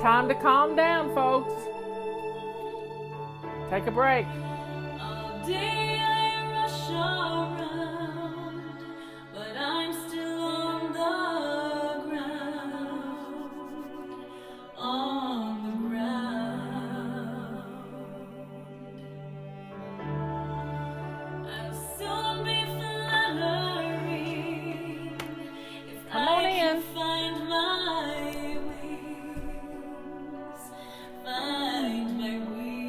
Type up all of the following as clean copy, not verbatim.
time to calm down, folks. Take a break. All day I rush around, but I'm still on the ground, on the ground. I'll soon be fluttering if Come on I in. can find my wings, find my wings.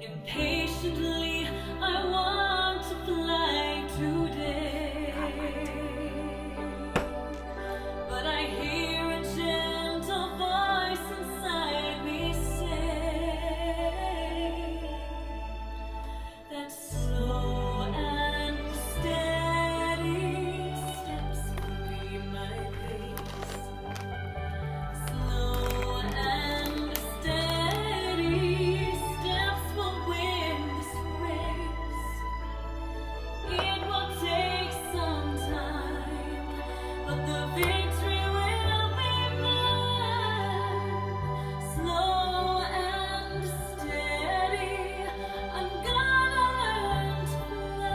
Impatiently I want to fly today, but I hear a gentle voice inside me say that slow and steady steps will be my pace. Slow and steady steps will win this race. It will take some time, but the victory will be mine. Slow and steady, I'm gonna learn to fly.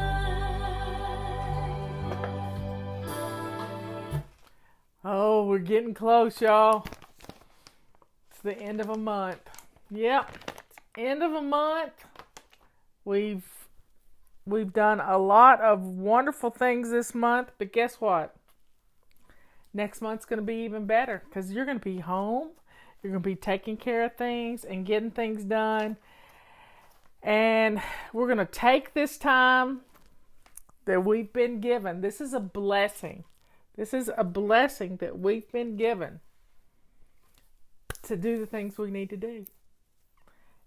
Oh, we're getting close, y'all. It's the end of a month. Yep, it's end of a month. We've done a lot of wonderful things this month, but guess what? Next month's going to be even better because you're going to be home. You're going to be taking care of things and getting things done. And we're going to take this time that we've been given. This is a blessing. This is a blessing that we've been given to do the things we need to do.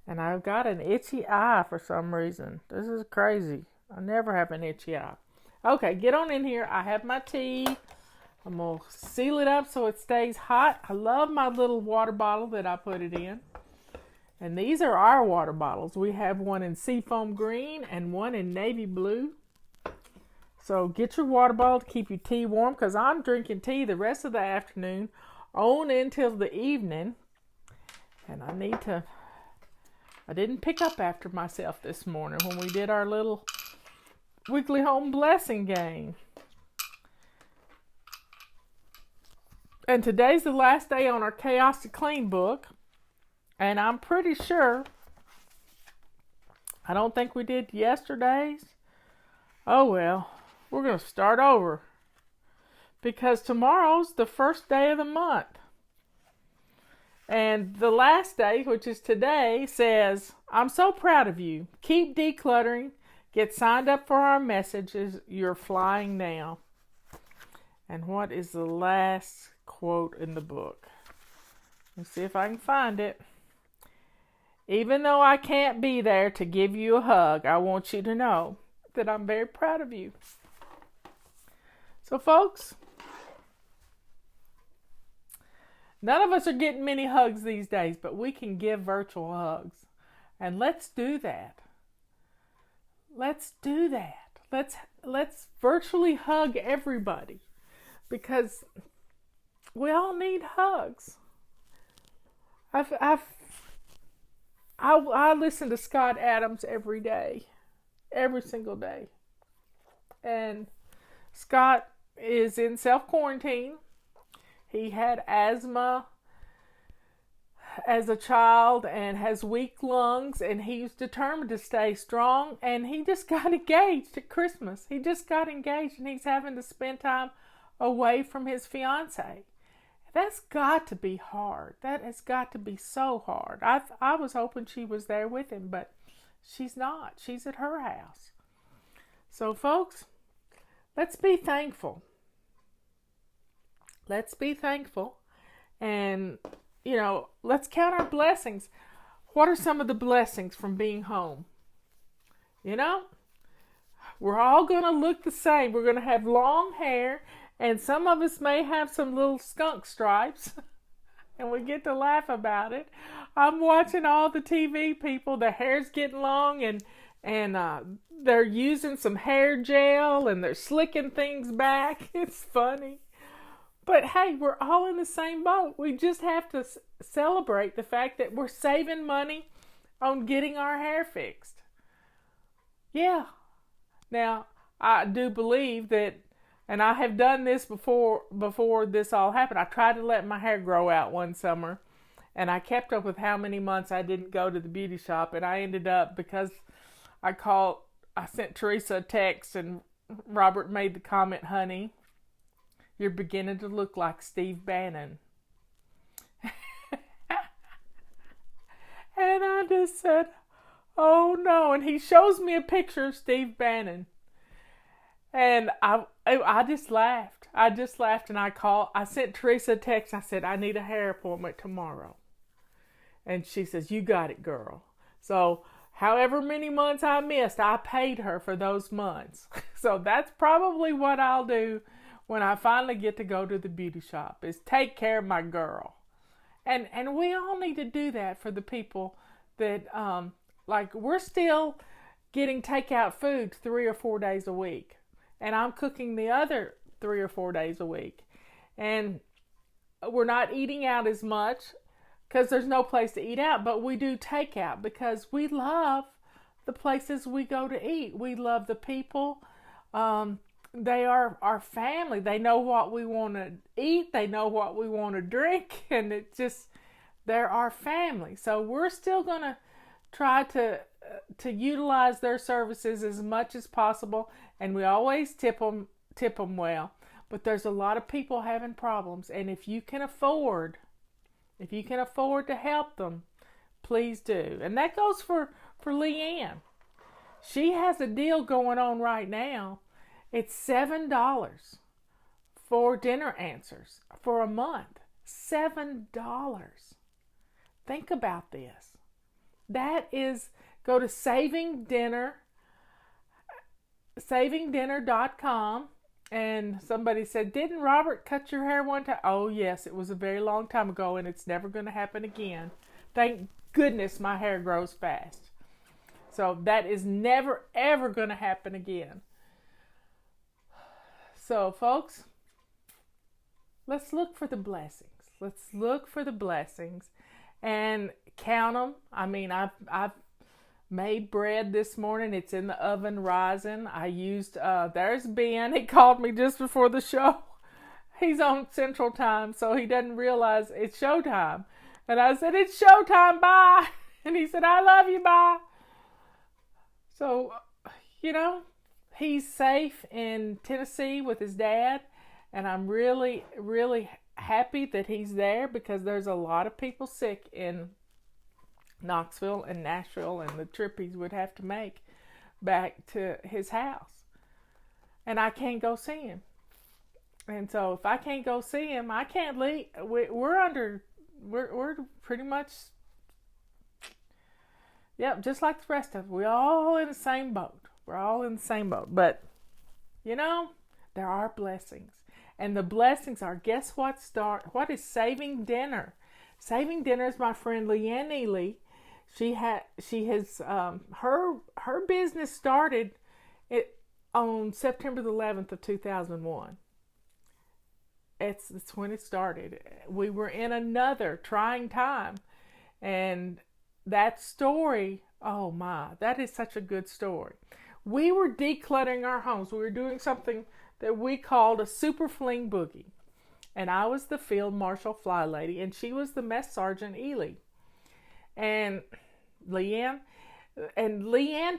And I've got an itchy eye for some reason. This is crazy. I never have an itchy eye. Okay, get on in here. I have my tea. I'm going to seal it up so it stays hot. I love my little water bottle that I put it in. And these are our water bottles. We have one in seafoam green and one in navy blue. So get your water bottle to keep your tea warm because I'm drinking tea the rest of the afternoon on until the evening. And I didn't pick up after myself this morning when we did our little weekly home blessing game. And today's the last day on our Chaos to Clean book. And I'm pretty sure, I don't think we did yesterday's. Oh well, we're going to start over. Because tomorrow's the first day of the month. And the last day, which is today, says, I'm so proud of you. Keep decluttering. Get signed up for our messages. You're flying now. And what is the last quote in the book? Let's see if I can find it. Even though I can't be there to give you a hug, I want you to know that I'm very proud of you. So, folks, none of us are getting many hugs these days, but we can give virtual hugs. And let's do that. Let's do that. Let's virtually hug everybody because we all need hugs. I listen to Scott Adams every day, every single day. And Scott is in self-quarantine. He had asthma as a child and has weak lungs, and he's determined to stay strong, and he just got engaged at Christmas. He just got engaged, and he's having to spend time away from his fiance. That's got to be hard. That has got to be so hard. I was hoping she was there with him, but she's not. She's at her house. So, folks, let's be thankful. Let's be thankful. And, let's count our blessings. What are some of the blessings from being home? We're all going to look the same. We're going to have long hair, and some of us may have some little skunk stripes, and we get to laugh about it. I'm watching all the TV people. Their hair's getting long, and they're using some hair gel, and they're slicking things back. It's funny. But hey, we're all in the same boat. We just have to celebrate the fact that we're saving money on getting our hair fixed. Yeah. Now, I do believe that, and I have done this before this all happened. I tried to let my hair grow out one summer, and I kept up with how many months I didn't go to the beauty shop, and I ended up, because I sent Teresa a text, and Robert made the comment, honey, you're beginning to look like Steve Bannon. And I just said, oh no. And he shows me a picture of Steve Bannon. And I just laughed. And I sent Teresa a text. I said, I need a hair appointment tomorrow. And she says, you got it, girl. So however many months I missed, I paid her for those months. So that's probably what I'll do when I finally get to go to the beauty shop, is take care of my girl. And we all need to do that for the people that, like, we're still getting takeout food 3 or 4 days a week. And I'm cooking the other 3 or 4 days a week. And we're not eating out as much because there's no place to eat out. But we do takeout because we love the places we go to eat. We love the people. They are our family. They know what we want to eat. They know what we want to drink. And they're our family. So we're still going to try to utilize their services as much as possible. And we always tip them well. But there's a lot of people having problems. And if you can afford to help them, please do. And that goes for Leanne. She has a deal going on right now. It's $7 for dinner answers for a month. $7. Think about this. That is, go to savingdinner.com. And somebody said, didn't Robert cut your hair one time? Oh yes, it was a very long time ago, and it's never going to happen again. Thank goodness my hair grows fast. So that is never ever going to happen again. So, folks, let's look for the blessings. Let's look for the blessings and count them. I mean, I've made bread this morning. It's in the oven rising. I used, there's Ben. He called me just before the show. He's on Central Time, so he doesn't realize it's showtime. And I said, it's showtime, bye. And he said, I love you, bye. So, he's safe in Tennessee with his dad, and I'm really, really happy that he's there because there's a lot of people sick in Knoxville and Nashville, and the trip he would have to make back to his house. And I can't go see him. And so if I can't go see him, I can't leave. We're pretty much, yep, just like the rest of us. We're all in the same boat. We're all in the same boat. But, there are blessings. And the blessings are, guess what is Saving Dinner? Saving Dinner is my friend Leanne Ely. She has her business started on September the 11th of 2001. It's when it started. We were in another trying time. And that story, oh my, that is such a good story. We were decluttering our homes. We were doing something that we called a super fling boogie. And I was the field marshal FlyLady, and she was the mess sergeant Ely. And Leanne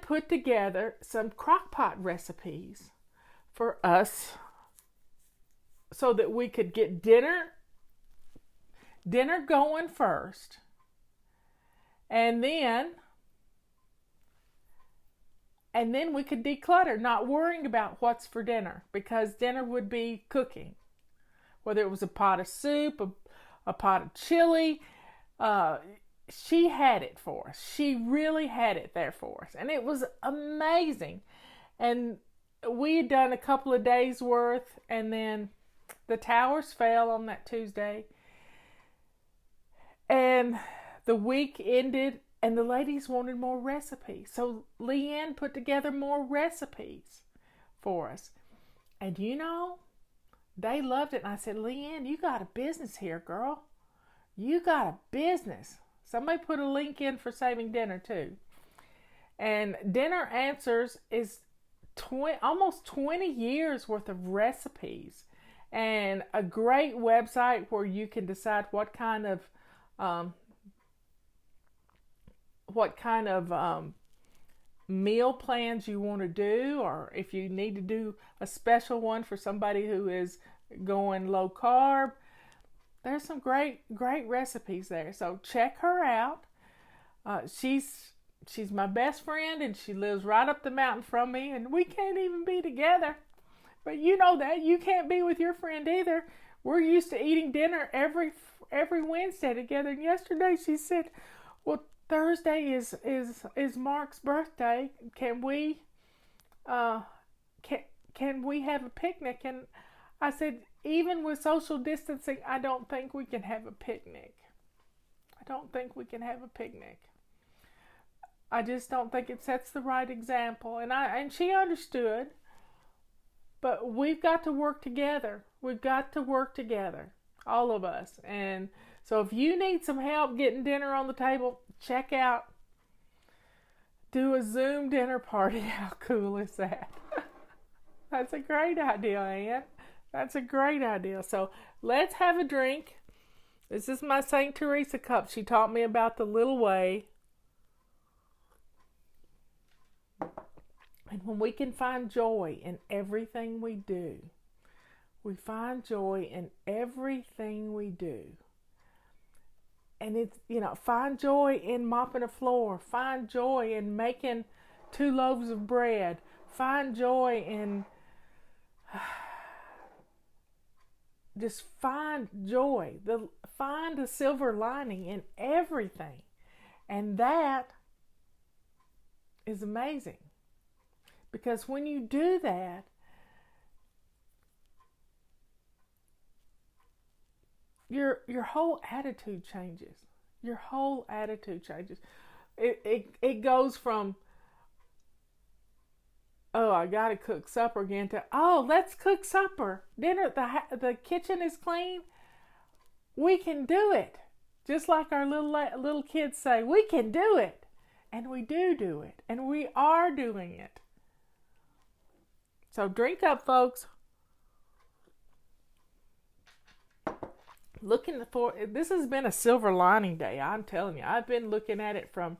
put together some crock pot recipes for us so that we could get dinner going first. And then we could declutter, not worrying about what's for dinner, because dinner would be cooking. Whether it was a pot of soup, a pot of chili, she had it for us. She really had it there for us. And it was amazing. And we had done a couple of days worth, and then the towers fell on that Tuesday. And the week ended, and the ladies wanted more recipes. So Leanne put together more recipes for us. And they loved it. And I said, Leanne, you got a business here, girl. You got a business. Somebody put a link in for Saving Dinner too. And Dinner Answers is almost 20 years worth of recipes, and a great website where you can decide what kind of meal plans you want to do, or if you need to do a special one for somebody who is going low carb. There's some great recipes there, so check her out. She's my best friend, and she lives right up the mountain from me, and we can't even be together. But you know that. You can't be with your friend either. We're used to eating dinner every Wednesday together. And yesterday she said, well, Thursday is Mark's birthday. Can we can we have a picnic? And I said, even with social distancing, I don't think we can have a picnic. I don't think we can have a picnic. I just don't think it sets the right example. And she understood. But we've got to work together. We've got to work together. All of us. And so if you need some help getting dinner on the table, check out Do a Zoom dinner party. How cool is that? That's a great idea, Ann. That's a great idea. So let's have a drink. This is my St. Teresa cup. She taught me about the little way. And when we can find joy in everything we do, we find joy in everything we do. And it's, find joy in mopping a floor. Find joy in making 2 loaves of bread. Find joy in just find joy. Find the silver lining in everything. And that is amazing. Because when you do that, your whole attitude changes. Your whole attitude changes. It goes from, oh, I gotta cook supper again, to, oh, let's cook supper. Dinner, the kitchen is clean. We can do it. Just like our little kids say, we can do it. And we do it. And we are doing it. So drink up, folks. This has been a silver lining day. I'm telling you, I've been looking at it from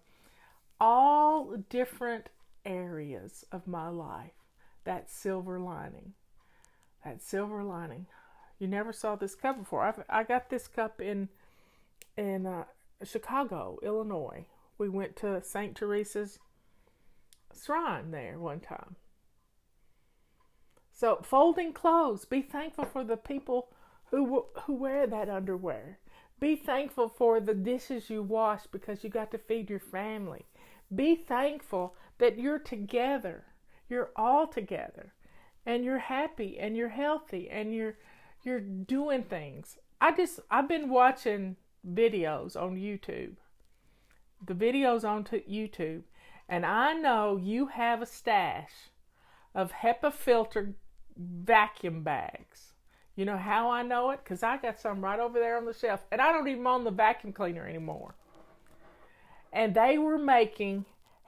all different areas of my life. That silver lining. That silver lining. You never saw this cup before. I got this cup in Chicago, Illinois. We went to St. Teresa's shrine there one time. So, folding clothes. Be thankful for the people who wear that underwear. Be thankful for the dishes you wash because you got to feed your family. Be thankful that you're together. You're all together. And you're happy and you're healthy and you're doing things. I've been watching videos on YouTube. The videos on YouTube. And I know you have a stash of HEPA filtered vacuum bags. You know how I know it? Because I got some right over there on the shelf. And I don't even own the vacuum cleaner anymore. And they were making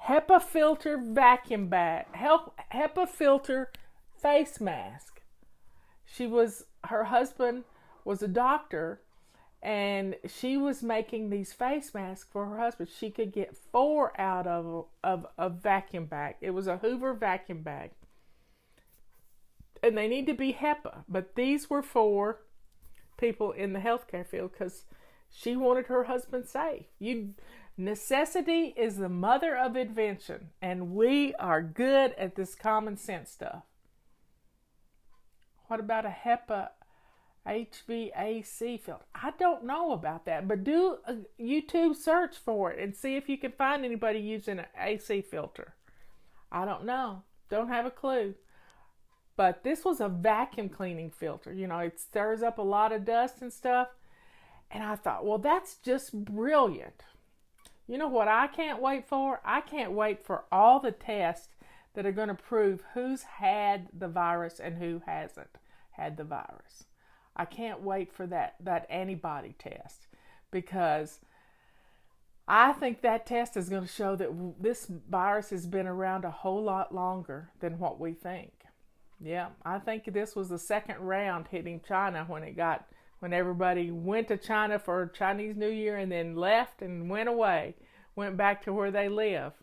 HEPA filter vacuum bag, HEPA filter face mask. Her husband was a doctor, and she was making these face masks for her husband. She could get 4 out of a vacuum bag. It was a Hoover vacuum bag. And they need to be HEPA, but these were for people in the healthcare field because she wanted her husband safe. Necessity is the mother of invention, and we are good at this common sense stuff. What about a HEPA HVAC filter? I don't know about that, but do a YouTube search for it and see if you can find anybody using an AC filter. I don't know. Don't have a clue. But this was a vacuum cleaning filter. It stirs up a lot of dust and stuff. And I thought, well, that's just brilliant. You know what I can't wait for? I can't wait for all the tests that are going to prove who's had the virus and who hasn't had the virus. I can't wait for that antibody test, because I think that test is going to show that this virus has been around a whole lot longer than what we think. Yeah, I think this was the second round hitting China when everybody went to China for Chinese New Year and then left and went away, went back to where they live.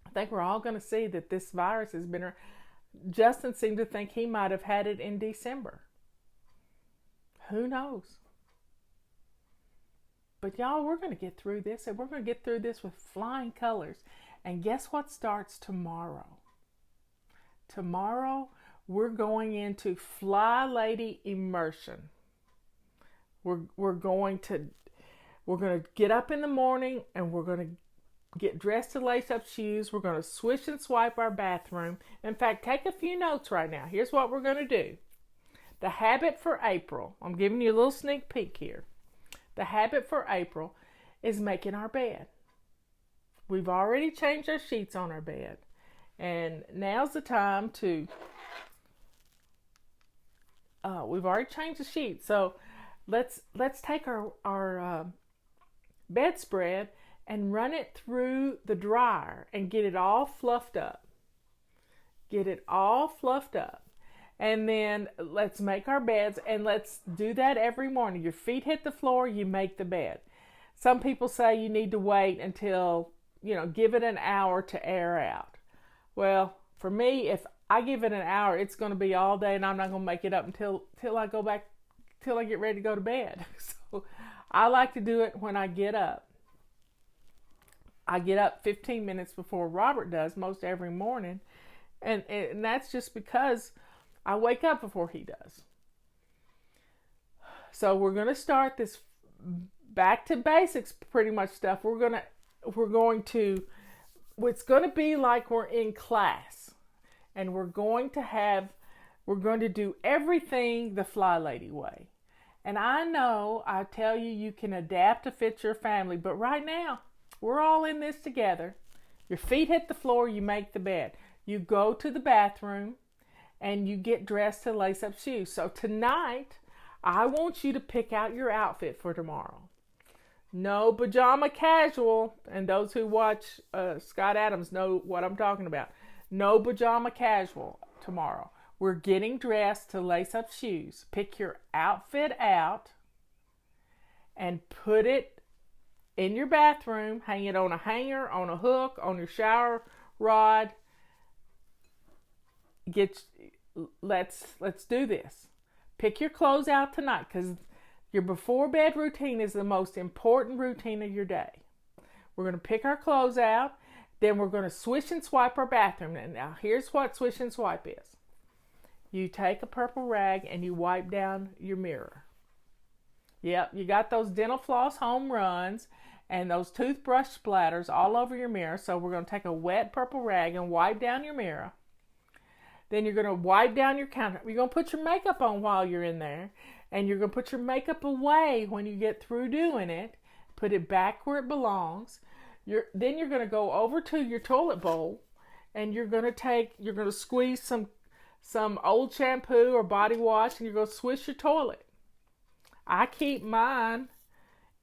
I think we're all going to see that this virus has been around. Justin seemed to think he might have had it in December. Who knows? But y'all, we're going to get through this, and we're going to get through this with flying colors. And guess what starts tomorrow? Tomorrow, we're going into FlyLady immersion. We're going to get up in the morning, and we're going to get dressed to lace up shoes. We're going to swish and swipe our bathroom. In fact, take a few notes right now. Here's what we're going to do. The habit for April, I'm giving you a little sneak peek here. The habit for April is making our bed. We've already changed our sheets on our bed. And now's the time to, we've already changed the sheets. So let's take our bedspread and run it through the dryer and get it all fluffed up. Get it all fluffed up. And then let's make our beds, and let's do that every morning. Your feet hit the floor, you make the bed. Some people say you need to wait until, give it an hour to air out. Well, for me, if I give it an hour, it's going to be all day, and I'm not going to make it up until I go back, till I get ready to go to bed. So I like to do it when I get up. I get up 15 minutes before Robert does most every morning, and that's just because I wake up before he does. So we're going to start this back to basics pretty much stuff. It's going to be like we're in class, and we're going to do everything the FlyLady way. And I know I tell you can adapt to fit your family, but right now we're all in this together. Your feet hit the floor, you make the bed. You go to the bathroom, and you get dressed to lace up shoes. So tonight, I want you to pick out your outfit for tomorrow. No pajama casual, and those who watch Scott Adams know what I'm talking about. No pajama casual tomorrow. We're getting dressed to lace up shoes. Pick your outfit out and put it in your bathroom. Hang it on a hanger, on a hook, on your shower rod. Let's do this. Pick your clothes out tonight, because your before bed routine is the most important routine of your day. We're going to pick our clothes out, then we're going to swish and swipe our bathroom. And now here's what swish and swipe is. You take a purple rag and you wipe down your mirror. Yep, you got those dental floss home runs and those toothbrush splatters all over your mirror. So we're going to take a wet purple rag and wipe down your mirror. Then you're going to wipe down your counter. You're going to put your makeup on while you're in there. And you're going to put your makeup away when you get through doing it. Put it back where it belongs. Then you're going to go over to your toilet bowl. And you're going to squeeze some old shampoo or body wash. And you're going to swish your toilet. I keep mine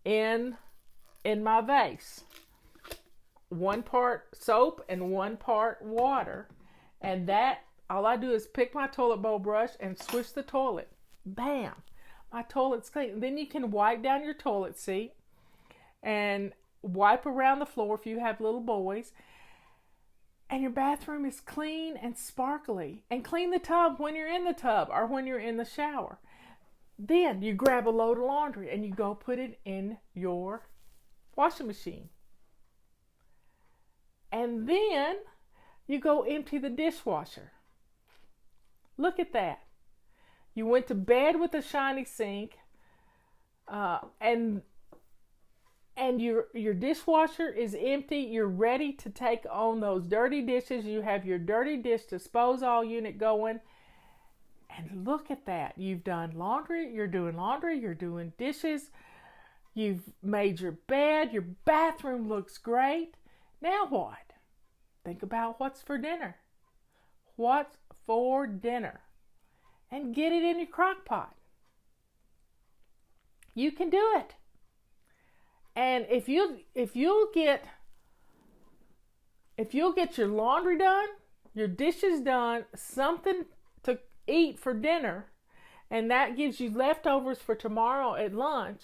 in my vase. 1 part soap and 1 part water. And all I do is pick my toilet bowl brush and swish the toilet. Bam! My toilet's clean. Then you can wipe down your toilet seat and wipe around the floor if you have little boys. And your bathroom is clean and sparkly. And clean the tub when you're in the tub or when you're in the shower. Then you grab a load of laundry and you go put it in your washing machine. And then you go empty the dishwasher. Look at that. You went to bed with a shiny sink, and your dishwasher is empty. You're ready to take on those dirty dishes. You have your dirty dish disposal unit going. And look at that. You've done laundry, you're doing dishes, you've made your bed, your bathroom looks great. Now what? Think about what's for dinner. What's for dinner? and get it in your crock pot. You can do it. And if you'll get your laundry done, your dishes done, something to eat for dinner, and that gives you leftovers for tomorrow at lunch,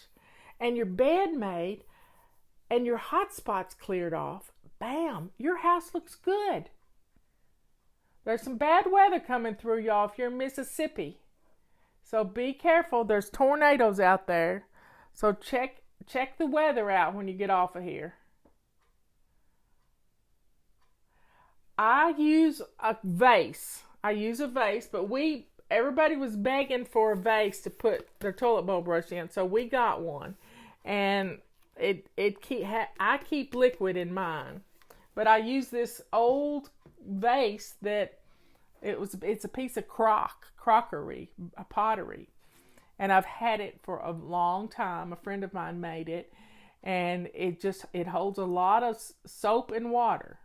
and your bed made, and your hot spots cleared off, bam, your house looks good. There's some bad weather coming through, y'all, if you're in Mississippi. So be careful. There's tornadoes out there. So check the weather out when you get off of here. I use a vase, but everybody was begging for a vase to put their toilet bowl brush in, so we got one. And I keep liquid in mine, but I use this old vase that it's a piece of crockery, a pottery, and I've had it for a long time. A friend of mine made it, and it holds a lot of soap and water,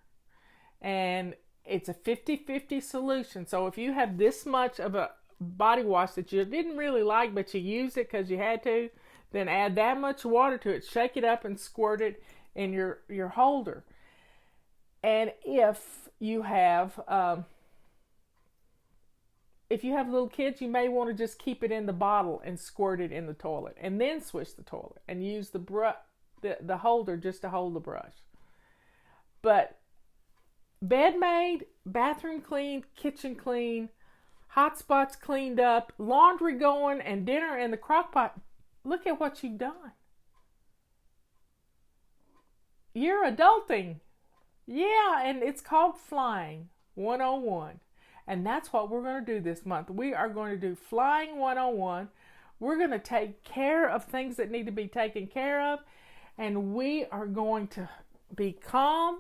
and it's a 50-50 solution. So if you have this much of a body wash that you didn't really like, but you used it because you had to, then add that much water to it, shake it up, and squirt it in your holder. And if you have little kids, you may want to just keep it in the bottle and squirt it in the toilet, and then switch the toilet and use the holder just to hold the brush. But bed made, bathroom clean, kitchen clean, hot spots cleaned up, laundry going, and dinner in the crock pot. Look at what you've done. You're adulting. Yeah, and it's called Flying 101. And that's what we're going to do this month. We are going to do Flying 101. We're going to take care of things that need to be taken care of. And we are going to be calm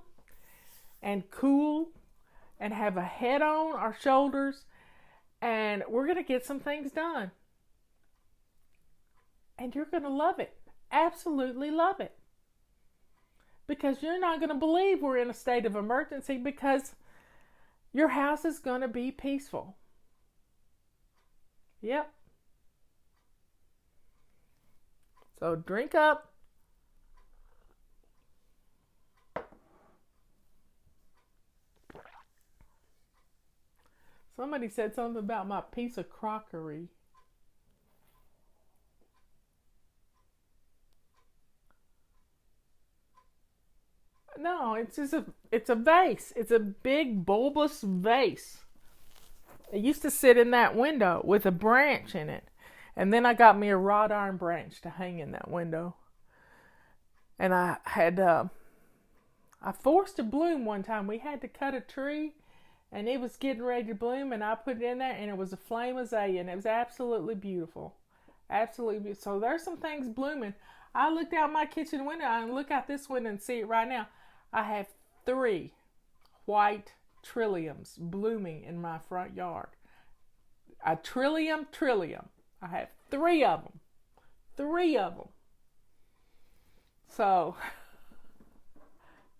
and cool and have a head on our shoulders. And we're going to get some things done. And you're going to love it. Absolutely love it. Because you're not going to believe we're in a state of emergency, because your house is going to be peaceful. Yep. So drink up. Somebody said something about my piece of crockery. No, it's a vase. It's a big bulbous vase. It used to sit in that window with a branch in it. And then I got me a wrought iron branch to hang in that window. And I forced a bloom one time. We had to cut a tree, and it was getting ready to bloom, and I put it in there, and it was a flame azalea, and it was absolutely beautiful. Absolutely beautiful. So there's some things blooming. I looked out my kitchen window, and look out this window and see it right now. I have 3 white trilliums blooming in my front yard. A trillium. I have 3 of them. 3 of them. So,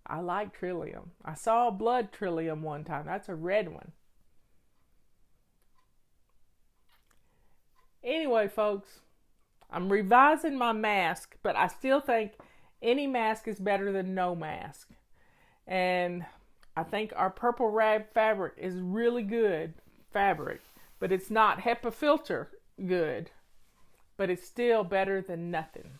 I like trillium. I saw a blood trillium one time. That's a red one. Anyway, folks, I'm revising my mask, but I still think any mask is better than no mask. And I think our purple rag fabric is really good fabric, but it's not HEPA filter good, but it's still better than nothing.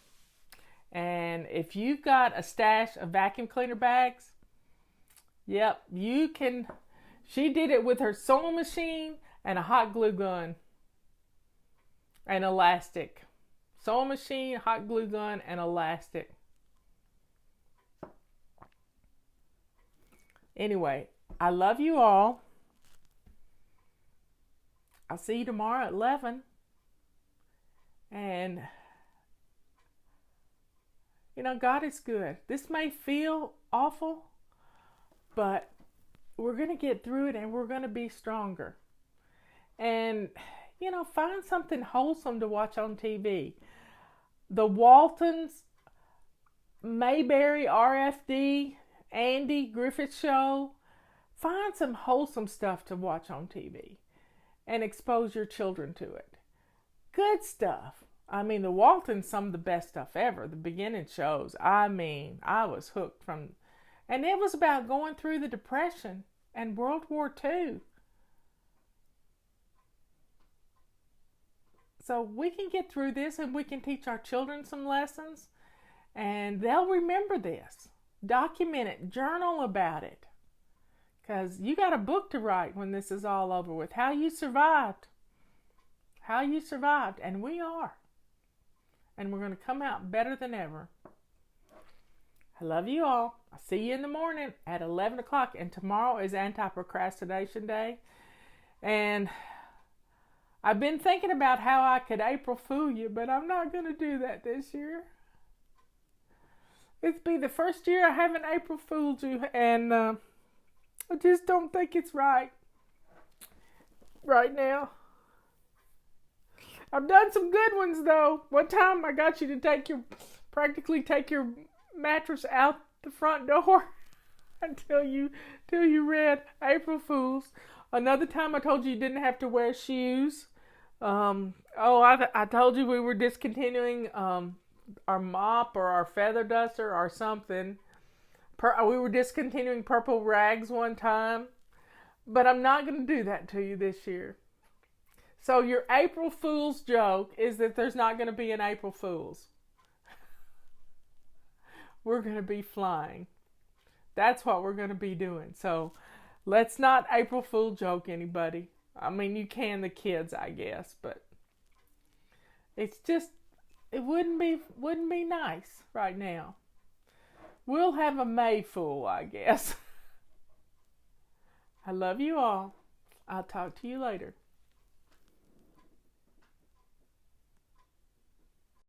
And if you've got a stash of vacuum cleaner bags, yep, you can. She did it with her sewing machine and a hot glue gun and elastic. Sewing machine, hot glue gun, and elastic. Anyway, I love you all. I'll see you tomorrow at 11. And, God is good. This may feel awful, but we're going to get through it, and we're going to be stronger. And, find something wholesome to watch on TV. The Waltons, Mayberry, RFD, Andy Griffith Show. Find some wholesome stuff to watch on TV. and expose your children to it. Good stuff. I mean, the Waltons, some of the best stuff ever. The beginning shows. I mean, I was hooked from, and it was about going through the Depression and World War II. So we can get through this and we can teach our children some lessons and they'll remember this. Document it, journal about it. Because you got a book to write when this is all over with. How you survived. How you survived. And we are. And we're going to come out better than ever. I love you all. I'll see you in the morning at 11 o'clock. And tomorrow is Anti-Procrastination Day. And I've been thinking about how I could April Fool you, but I'm not going to do that this year. It'll be the first year I haven't April Fooled you, and I just don't think it's right now. I've done some good ones, though. One time I got you to practically take your mattress out the front door until you read April Fools. Another time I told you you didn't have to wear shoes. I told you we were discontinuing our mop or our feather duster or something. We were discontinuing purple rags one time. But I'm not going to do that to you this year. So your April Fool's joke is that there's not going to be an April Fool's. We're going to be flying. That's what we're going to be doing. So let's not April Fool joke anybody. I mean, you can the kids, I guess, but it's just, it wouldn't be nice right now. We'll have a May Fool, I guess. I love you all. I'll talk to you later.